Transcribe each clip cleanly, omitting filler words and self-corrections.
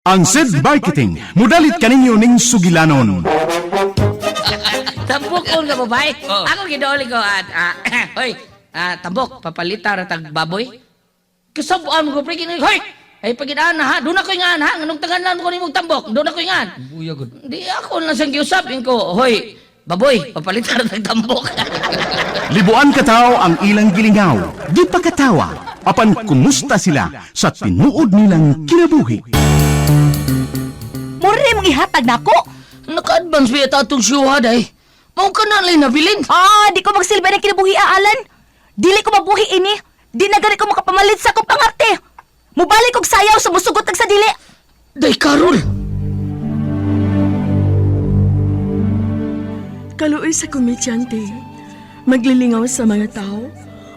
Ang SED Marketing, mudalit kaninyo ning sugilanon. Tambok ko nga babae. Oo. Ako gidauli ko at hoy, tambok papalita ra tag baboy. Kasabuan mo ko pre kini hoy. Ay pagidaan na ha, doon ako ingan ha, nganong tanganan ko nimong tambok, doon ako ingan. Buya gud. Di ako lang sang giusapin ko, hoy, baboy, papalita ra tag tambok. Libuan katao ang ilang gilingaw, di pa katawa, apan kumusta sila sa tinuod nilang kinabuhi. Mura rin mong ihatag na ako. Naka-advance ba ito itong syuha day? Mao ka na lang nabilin. Di ko magsilbi ng kinabuhi, Alan. Dili ko mabuhi ini. Di na gani ko makapamalit sa akong pangarte. Mubalik kog sayaw sa musugot sa dili. Day, Carol! Kaluoy sa komedyante, maglilingaw sa mga tao,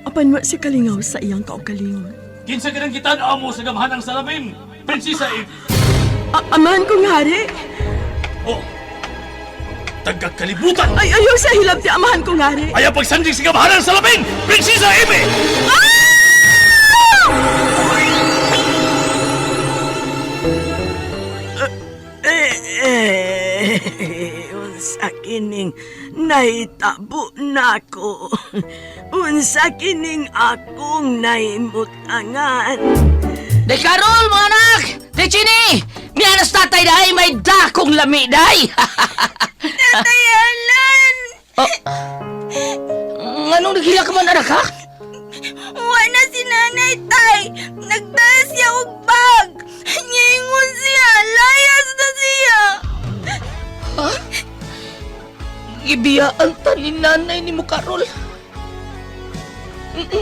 apan wa si kalingaw sa iyang kaugalingon. Kinsa ganang gitan-aw mo sa gamhanang salamin, Prinsesa Eve. Amahan kong hari, Oh, tagakalibutan! ay ayaw sa hilab ti amahan kong hari. Ayaw pagsandig sa gamhanang salamin, Prinsesa Eve! Unsa kining naitabo nako. Unsa kining akong naimutangan. Day, Carol, mga anak! Day, Chini! Miyanas tatay dahi, may dakong lami dahi! Tatay Alan! Anong naghila ka man, anak, ha? Wala si nanay, tay. Nagdala siya og bag. Nyingon siya. Layas na siya. Ha? Ibiyaan ta ni nanay ni mo, Carol.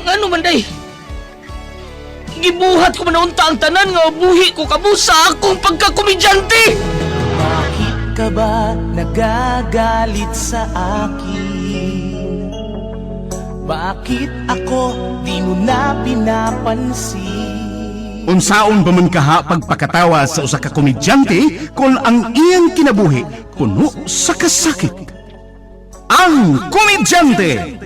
Ano man, day? Gibuhat ko manaunta ang tanan nga buhi ko kabusa akong pagkakomedyante! Bakit ka ba nagagalit sa akin? Bakit ako di mo na pinapansin? Unsaon ba man kaha pagpakatawa sa usa ka komedyante kung ang iyang kinabuhi puno sa kasakit? Ang Komedyante!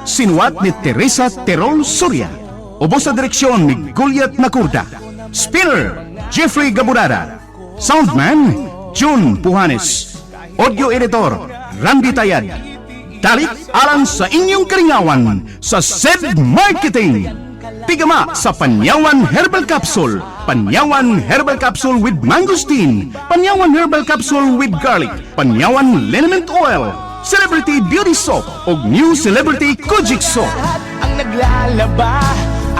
Sinuwat ni Teresa Terol Soria. Ubos sa direksyon ni Goliath Macurda. Spinner, Jeffrey Gaburada. Soundman, June Puhanes. Audio editor, Randy Tayad. Dalit alang sa inyong karingawan sa SED Marketing. Pigama sa Panyawan Herbal Capsule. Panyawan Herbal Capsule with Mangosteen. Panyawan Herbal Capsule with Garlic. Panyawan Liniment Oil. Celebrity Beauty Soap o New Celebrity Kojic Soap. Lahat ang naglalaba,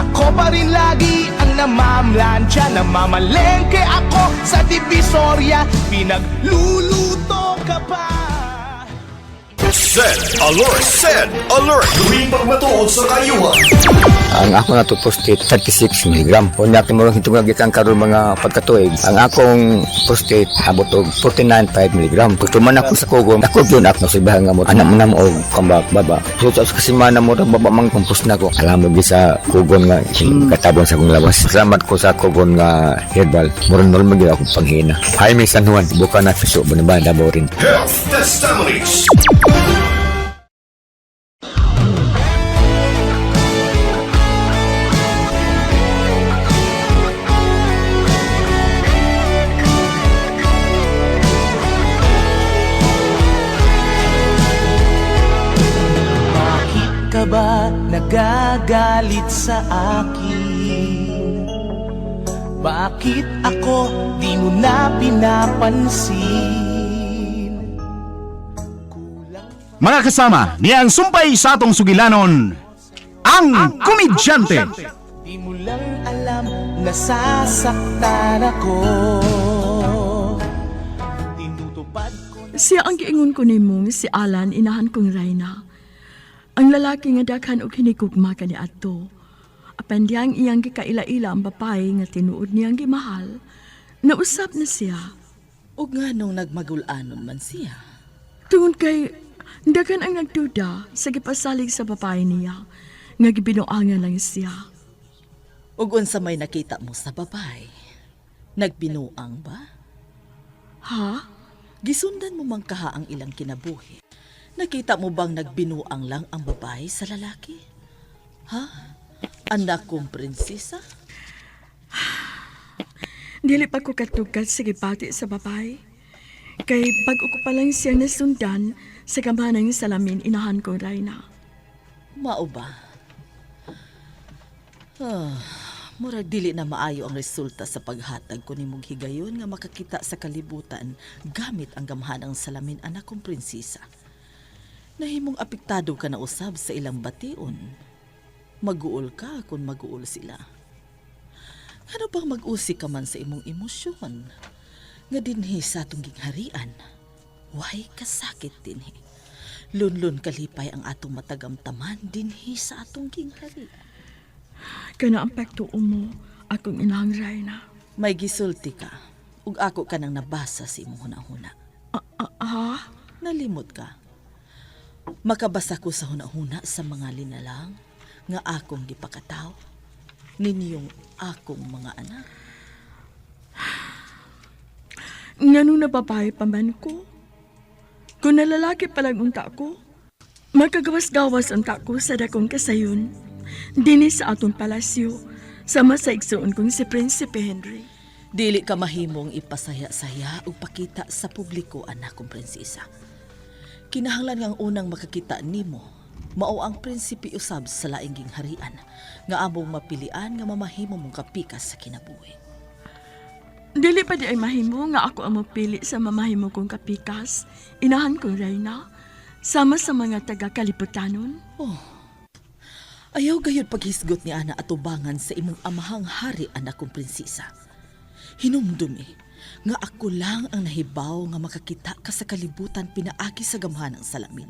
ako pa rin lagi ang namamlansya. Namamalengke ako sa Divisoria, pinagluluto ka pa. SED Alert! SED Alert! Lumipag matuod sa kayuhan. Ang ako na to prostate 36 mg. Kung natin mo lang hitungag ikan karon mga pagkatuig, ang akong prostate abot og 49.5 mg. Gusto man ako sa kugon, ako yun ako sa ibang nga mo. Anak mo na mo og kambak baba. So sa kasi man mo ra baba mang kompos na ko. Alam mo di sa kugon nga katabon sa kong labas. Salamat ko sa kugon nga herbal. Murag normal gyud ako panghina. Hi mi San Juan, buka na sa so Bonibanda Borin. Health Testimonies. Ka ba nagagalit sa akin? Bakit ako di mo na pinapansin? Mga kasama, niyang sumpay sa atong sugilanon, ang Komedyante. Di mo lang alam, nasasaktan ako. Tinutupad ko na Siya ang giingon ko nimo si Alan, inahan kong Reyna. Ang lalaki nga daghan og hinigugma kani adto. Apan diyang iyang gikaila-ila ang babae nga tinuod niyang gimahal. Nausap na siya. Ug nga nung nagmagulanon man siya. Tungod kay daghan ang nagduda sa gipasalig sa babae niya nga gibinuangan lang siya. Ug unsa may nakita mo sa babae? Nagbinuang ba? Ha? Gisundan mo man kaha ang ilang kinabuhi. Nakita mo bang nagbinuang lang ang babae sa lalaki? Ha? Anak kong prinsesa? Dili pa ko katugat sa gipati sa babae. Kay bago ko pa lang siya nasundan sa kamanang salamin inahan kong Rayna. Mao ba? Murag dili na maayo ang resulta sa paghatag ko nimong higayon nga makakita sa kalibutan gamit ang gamhanang salamin anak kong prinsesa. Nahimong apektado ka na usab sa ilang bation. Maguol ka kung maguol sila. Ano bang mag-usi ka man sa imong emosyon? Nga dinhi sa atong gingharian, way kasakit dinhi. Lunlun kalipay ang atong matagamtaman dinhi sa atong gingharian. Kana ang pagtuo mo, akong inahang Rayna. May gisulti ka, ug ako ka nang nabasa sa imong hunahuna. Nalimot ka. Makabasa ko sa hunahuna sa mga linalang nga akong gipakataw ninyong akong mga anak. Ngano na babae pa man ko? Kung nalalaki palang unta ko, magkagawas-gawas unta ko sa dakong kasayon, dini sa atong palasyo, sama sa igsuon kong si Prinsipe Henry. Dili ka mahimong ipasaya-saya ug pakita sa publiko anak kong prinsesa. Kinahanglan nga ang unang makakita nimo mao ang prinsipe usab sa laing gingharian nga among mapilian nga mamahimo mong kapikas sa kinabuhi. Dili pa di ay mahimo nga ako ang mapili sa mamahimo kong kapikas, inahan kong Rayna, sama sa mga taga-kaliputanon. Ayaw gayud paghisgot ni ana atubangan sa imong amahang hari anak kong prinsesa. Hinumdumi nga ako lang ang nahibaw nga makakita ka sa kalibutan pinaagi sa gamhanang salamin.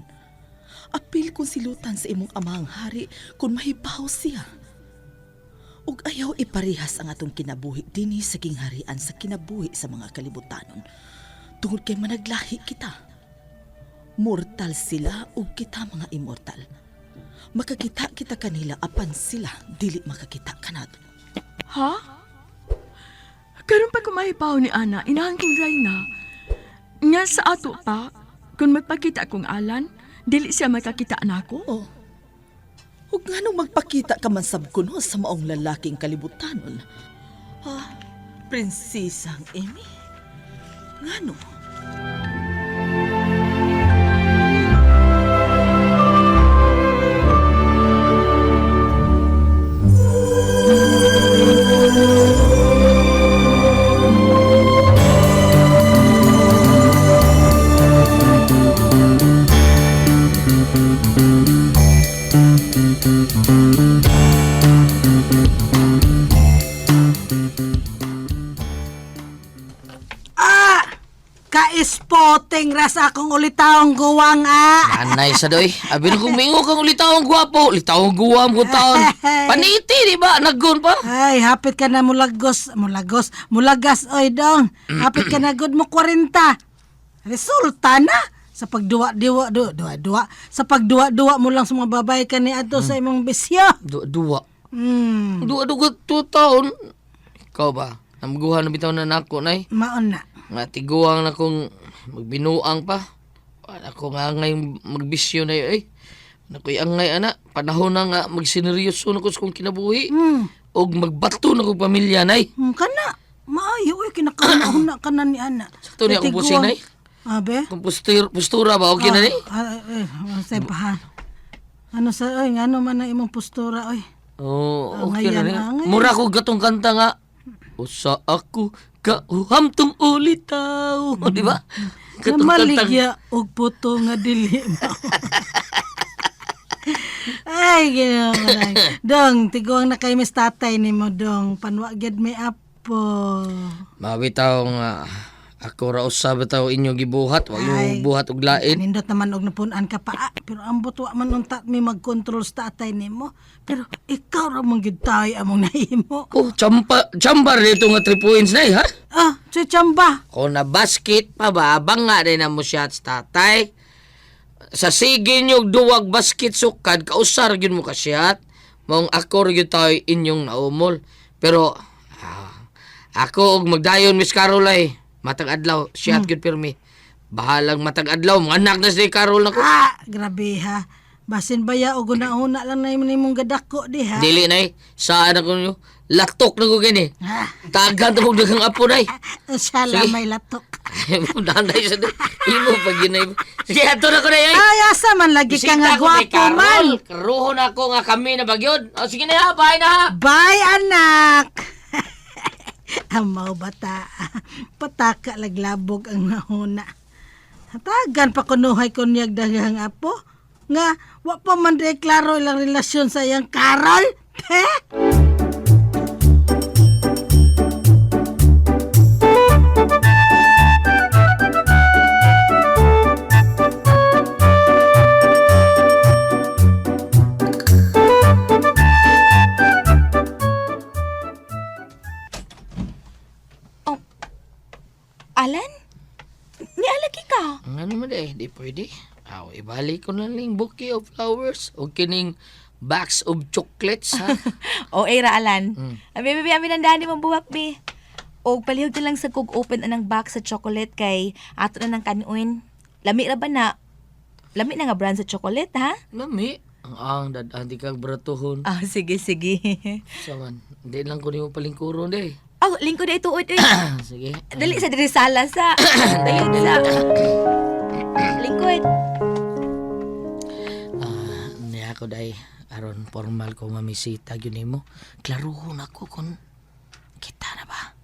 Apil kong silutan sa imong amahang hari kung mahibaw siya. Ug ayaw iparihas ang atong kinabuhi dinhi sa gingharian sa kinabuhi sa mga kalibutanon. Tungod kay managlahi kita. Mortal sila ug kita mga immortal. Makakita kita kanila apan sila dili makakita kanato. Ha? Karon pa kumahipaw ni Ana, inahan kong Rayna. Nga sa ato pa, kung magpakita kong Alan, dili siya makakita na ako. Ug nganong magpakita ka man sab kuno sa maong lalaking kalibutanon? Ha? Prinsesang Amy? Ngano? Ka-spotting ras akong ulitaong guwang Anay sa doy. Abi na kung mingo kang ulitawang gwapo. Ulitawang guwam ko taon. Paniti, di ba? Naggun pa. Ay, hapit ka na mulagas oy dong. Hapit ka na good mo 40. Resulta na sa pagduwa sa pagduwa mo lang sa mga babae ka ni ato sa imong bisyo. Dua. Dua 2 taon. Ikaw ba? Namguhan na bitaw na nako, nay. Maon na. Nga tiguang na kong magbinuang pa. Ako nga ngay magbisyo na yun. Nakoy angay ana. Panahon na nga magsineryoso na ko sa kong kinabuhi. O magbato na kong pamilya, nay. Kana. Maayo, kinakaunahon na ka na ni Ana. Sakto niya akong pusing, nay. Abe? Kung postura ba, okay na, nay? Sepahan. Ano sa, oy, ngano man na imong postura, oy. Okay na, nay. Ngayon. Mura ko gatong kanta nga. Usa ako kauhamtong ulitaw. Di ba? Namaligya og puto nga dili mo. Ay, ginaman. Dong, tiguang na kay mis tatay ni mo, dong. Panwa gyud may apo. Mabitaw nga ako ra usab bitaw inyo gibuhat, wa yung buhat og lain. Nindot naman og napunan ka pa. Pero ambot wa man unta mi mag-control sa tatay nimo. Pero ikaw ra mong gyud tayo among nahimo. Chambar dito nga 3 points nay, ha? Si Chamba. Kung na basket pa ba, abang nga rin na mo siya sa tatay. Sa sige nyo duwag basket sukad, kausar yun mo kasyat. Maong ako rin tayo inyong naumol. Pero, ako og magdayon, Miss Carolay. Matag adlaw, siyat yun pirmi. Bahalang matag adlaw, mga anak na si Carol na ko. Grabe ha. Basin baya o guna-una lang na imong gadako di ha. Dili na saan ako nyo. Latok na ko gini. Tagan to kong dagang apo day. Siya lang Sige. may latok. Danday sa day. Imo pag ginay. Sige, ato na ko day. Ay, asa man lagi ka nga gwapo man. Karuhon ako nga kami na bagyod. O sige na ha, bye na ha. Bye, anak! Amaw bata. Pataka laglabog ang nahuna. Hatagan pa kunuhay ko niyag daghang apo. Nga, wa pa man deklaro ilang relasyon sa iyang Carol. Alan? Nialagi ka? Ano mo day, di pwede. Aw, ibalik ko na lang bouquet of flowers o kining box of chocolates ha. O, ra Alan. Abi amin ang dani mong buwak, bi. O, palihog na lang sa kog open anang box sa chocolate kay ato na ng kanuin. Lami ra ba na? Lami na nga brand sa chocolate, ha? Lami, ang dadan di kag bratuhon. Ah, sige. Saman, hindi lang ko nimo palingkuron day. Oh, lingko na ituod, eh. Sige. Dali sa diri sala sa. Dali sa. Lingkod. Niya ako day, aron formal ko mamisita yun nimo. Klaruhon ako kung kita na ba?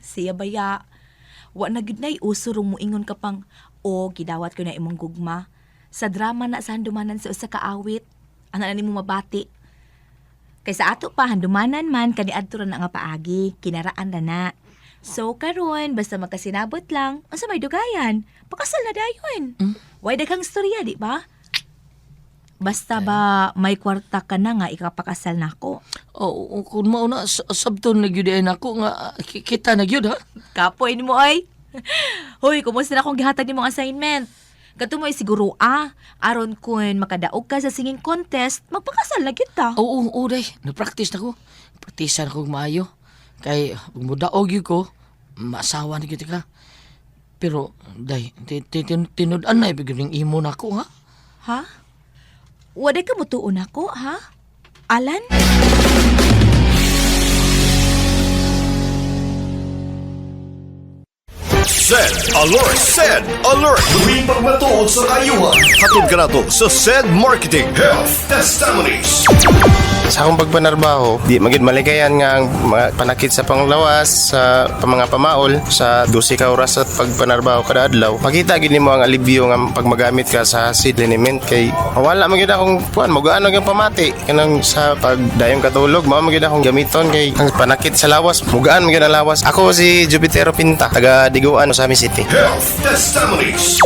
Siya baya. Wa na gid nay uso rong moingon ka pang o gidawat ko na imong gugma. Sa drama na sa handumanan sa usa ka awit. Ana na nimo mabati. Kaysa ato pa handumanan man kaniadto ra na nga paagi, kinaraan na na. So karon basta magkasinabot lang, unsa may dugayan? Pakasal na dayon. Way daghang storya, di ba? Basta ba may kwarta ka na nga ikapakasal nako. Oh, kung mao na sabton na gyud ako nga kita na gyud ha. Kapoy nimo ay. Hoy, kumusta na akong gihatag nimong assignment? Kato mo siguro aron kun makadaog ka sa singing contest, magpakasal na kita. Oo, day. Na-practice na ko. Practicean ko maayo. Kay, mudaog yun ko, maasawa na kita ka. Pero, day, tinudan na ibig yung imo na ako, ha? Ha? Wala ka mo tuon ako, ha? Alan? Sed Alert! Sed Alert! Tuwing pagmatuod sa kayuhan, hatod ka na to sa Sed Marketing Health Testimonies. Sa akong pagpanarbaho, di magid maligayan nga ang mga panakit sa panglawas, sa mga pamaol, sa 12 ka oras at pagpanarbaho kada adlaw. Makita gid nimo ang alibyo nga pag magamit ka sa acid liniment kay wala man gid akong kuan, magaano gyud pamati kanang sa pagdayong katulog, mao man gid akong gamiton kay ang panakit sa lawas, mugaan man gid ang lawas. Ako si Jupitero Pinta, taga Diguan, Osami City. Health Testimonies.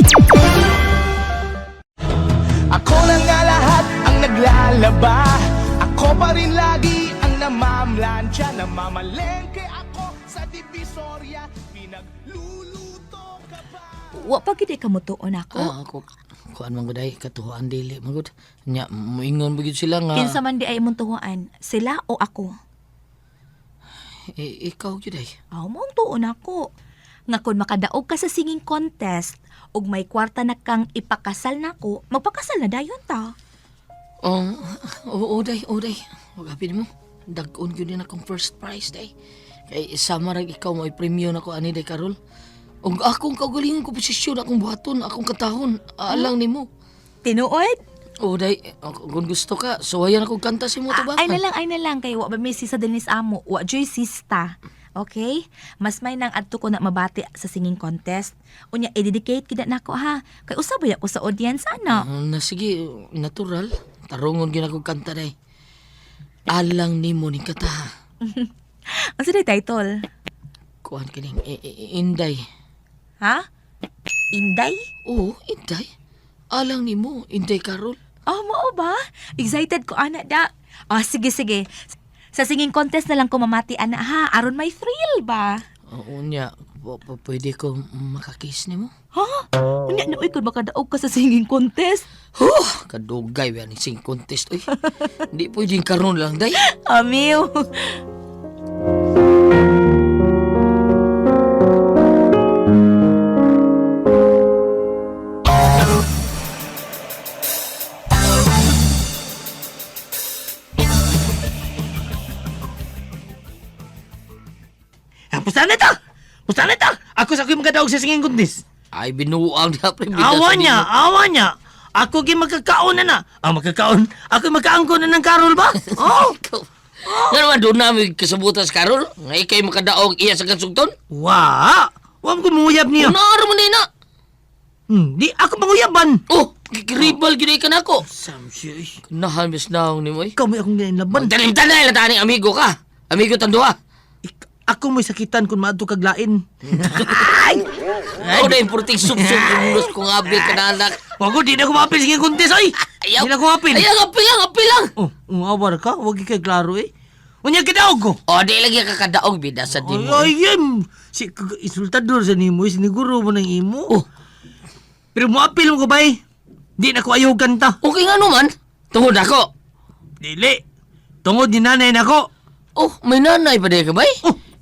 Ako na nga lahat ang naglalaba. Ako pa rin lagi ang namamlansya. Namamalengke ako sa Divisoria. Pinagluluto ka ba? Wa pa gid ka mo tuon ako. Ako, kuan man guday, katuhoan dili, magud. Nya, moingon bagid sila nga. Kinsa man di ay imong tuhoan, sila o ako? Ikaw gyud ay. Aw mo tuon ako. Nga kun makadaog ka sa singing contest ug may kwarta na kang ipakasal nako, magpakasal na dayon ta. Day. Huwag mo. Dag-on yun din akong first prize, day. Kay sama rin ikaw mo i-premyo na ko, ani, day, Carol. Ug akong kaugalingon ko posisyon, akong buhaton, akong katahon, aalang ni mo. Tinuod? Day, kung gusto ka, suwayan akong kanta si mo, ba? Ay na lang, kay wa ba may sisa Dennis Amo, wa joy sista. Okay? Mas may nang adto ko na mabati sa singing contest. Unya, i-dedicate kita nako ha. Kay usabay ako sa audience, ano? Sige, natural. Tarungon gina akong kanta, day. Alang ni mo ni kata. Ang sa title? Kuhan kining, Inday. Ha? Inday? Oo, Inday. Alang ni mo, Inday Carol. Oh, mo ba? Excited ko, anak da. Sige. Sa singing contest na lang ko mamati, anak ha. Aron may thrill ba? Oo niya, pwede ko makakiss ni mo? Ha? Unya, nauy ko makadaog ka sa singing contest. Kadugay ba ni sing contest, oy. Di pwedeng karon lang, day. Amiw. makadaog sa singing kundis. Ay, binuang na pre. Awa niya. Ako gi magkakaon na. Magkakaon. Ako magkaangko na ng Karol ba? Oh. Nga naman, doon namin kasabutan sa Karol. Nga ikay makadaog iya sa kansugton. Wa ko muyab niya. Unaar mo na. Di ako manguyaban. Oh, kikiribal gina ka na ako. Samsyoy. Kanahan bis naong ni mo eh. Ikaw may akong ganyan laban. Tanim-tanay lang tani, amigo ka. Amigo tanduha. Ako may sakitan kung maadto kag lain. Ako na yung purting sup-sup yung ulos kong abit ka na anak. Wag di na ko mapil sige kuntis oy. Ayaw. Di na ko mapil. Ayaw, api lang. Awar ka, wag kay klaro eh. Unya kidaog ko. O, di lagi ka kadaog, bida sa di mo. Ay, si insultador sa nimo, siniguro mo ng imo. Oh. Pero mo apil mo ko bay. Di na ko ayaw kanta. Okay nga naman. Tungod ako. Dili. Tungod ni nanay nako. Oh, may nanay pa di ka bay?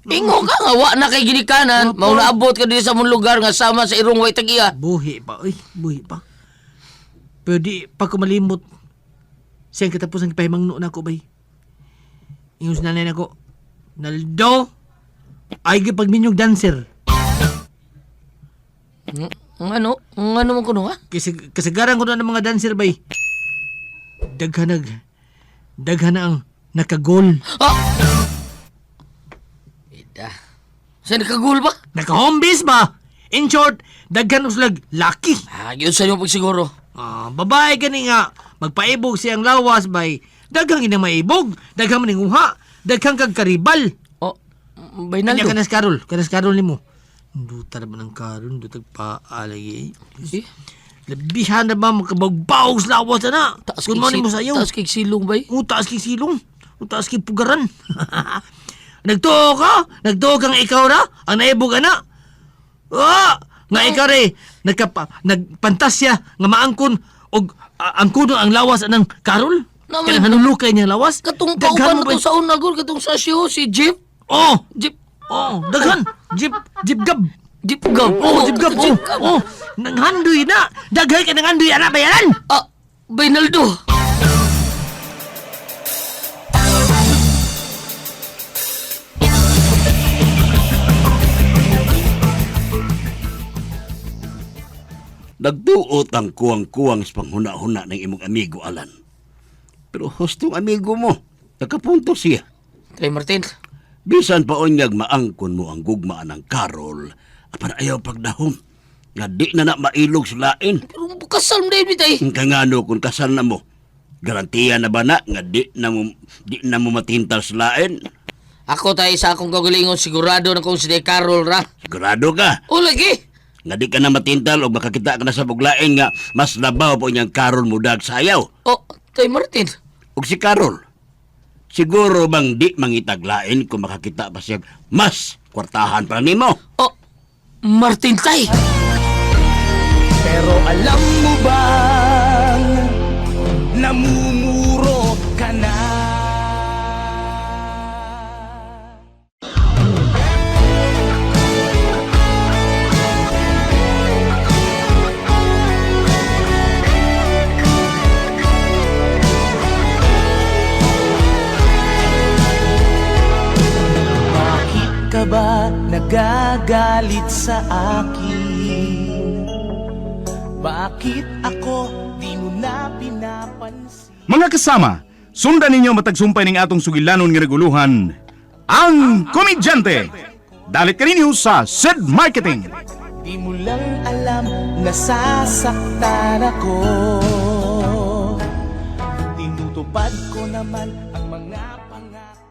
Ingo ka nga, wa na kay ginikanan. Mau naabot ka din sa mong lugar nga sama sa irong way tagiya. Buhi pa, buhi pa. Pero di pa ko malimot. Siyang katapos ang kipahimangno na ko bay. Ingon sa nanay nako, Naldo, ay gipagminyog dancer. Ano mo kuno ha? Kasagaran ko na ng mga dancer bay. Daghan na ang nakagol. Ida. Saan nakagul ba? Naka-home base ba? In short, daghan uslag laki. Yun sa inyo pagsiguro. Babae gani nga, magpaibog siyang lawas bay. Daghang inang maibog, daghang maninguha, daghang kag karibal. Bay Naldo. Kanya kanas Karol nimo. Duta naman ang Karol, dutag paalay eh. Labihan na ba magkabagbaw sa lawas na? Kung mo nimo sayaw. Taas kay silong bay? Taas kay silong. Taas kay pugaran. Nagtuo kang ikaw ra, ang naibog ana. Nga ikaw re, nagpantasya nga maangkon og angkuno ang lawas ng Karol. Kaya hanulukay niya lawas. Katong kauban na to sa unagol, katong sasyo, si Jeep. Jeep. Daghan. Jeep gab. Jeep gab. Jeep gab. Nanghandoy na. Daghay ka nanghandoy ana bayaran. Bay Naldo. Nagduot ang kuwang-kuwang sa panghuna-huna ng imong amigo Alan. Pero hustong amigo mo, nakapunto siya. Kay Martin. Bisan pa onyag maangkon mo ang gugmaan ng Karol, apan ayaw pagdahom. Nga di na mailog sa lain. Pero kasal mo David ay. Ang kangano kung kasal na mo, garantiya na ba na nga di na mo matintal sa lain? Ako tayo sa akong kagalingon, sigurado na kung si De Carol ra. Sigurado ka? O lagi. Nga di ka na matintal o makakita ka na sa buglain nga mas labaw po niyang Karol mudag sayaw. Tay Martin. O si Karol, siguro bang di mangitaglain kung makakita pa siya mas kwartahan pa nimo? Martin tay. Pero alam mo bang namumuro ka na? Bakit ka ba nagagalit sa akin? Bakit ako di mo na pinapansin? Mga kasama, sundan ninyo matagsumpay ning atong sugilanon nga reguluhan, ang Komedyante. Dalit ka ninyo sa SED Marketing. Di mo lang alam, nasasaktan ako. Tinutupad ko naman ang mga pangako.